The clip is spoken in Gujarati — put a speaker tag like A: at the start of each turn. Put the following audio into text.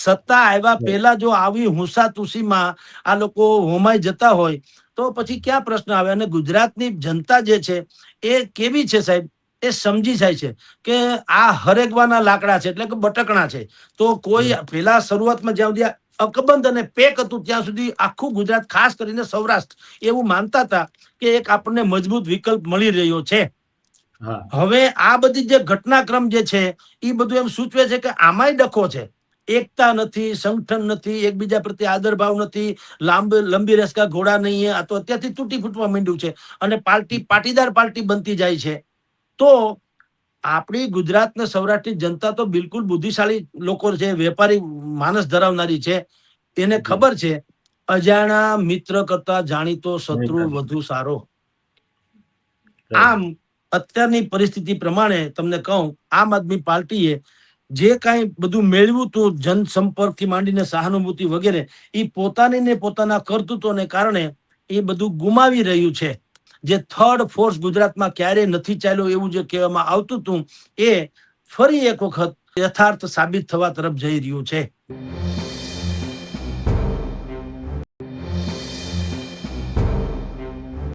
A: સત્તા આવ્યા પહેલા જો આવી હુંસાતુસીમાં આ લોકો હોમાઈ જતા હોય તો પછી ક્યાં પ્રશ્ન આવે? અને ગુજરાતની જનતા જે છે એ કેવી છે સાહેબ, એ સમજી જાય છે કે આ હરેગવાના લાકડા છે, એટલે કે બટકણા છે. તો કોઈ પેલા શરૂઆતમાં જ્યાં સુધી અકબંધ અને પેક હતું ત્યાં સુધી આખું ગુજરાત, ખાસ કરીને સૌરાષ્ટ્ર, એવું માનતા હતા કે એક આપણને મજબૂત વિકલ્પ મળી રહ્યો છે. હવે આ બધી જે ઘટનાક્રમ જે છે એ બધું એમ સૂચવે છે કે આમાંય ડખો છે. એકતા નથી, સંગઠન નથી, એકબીજા પ્રત્યે આદર ભાવ નથી, લંબી રસ્કા ઘોડા નહીં. આ તો અત્યારથી તૂટી ફૂટવા માંડ્યું છે અને પાટીદાર પાર્ટી બનતી જાય છે. તો આપણી ગુજરાત ને સૌરાષ્ટ્રની જનતા તો બિલકુલ બુદ્ધિશાળી લોકો છે, વેપારી માનસ ધરાવનારી છે. એને ખબર છે અજાણા મિત્ર કરતા જાણીતો શત્રુ વધુ સારો. આમ અત્યારની પરિસ્થિતિ પ્રમાણે તમને કહું, આમ આદમી પાર્ટીએ જે કાંઈ બધું મેળવ્યું હતું જનસંપર્કથી માંડીને સહાનુભૂતિ વગેરે, એ પોતાની ને પોતાના કરતૂતોને કારણે એ બધું ગુમાવી રહ્યું છે. જે થર્ડ ફોર્સ ગુજરાતમાં ક્યારેય નથી ચાલ્યો એવું જે કહેવામાં આવતું હતું એ ફરી એક વખત યથાર્થ સાબિત થવા તરફ જઈ રહ્યું છે.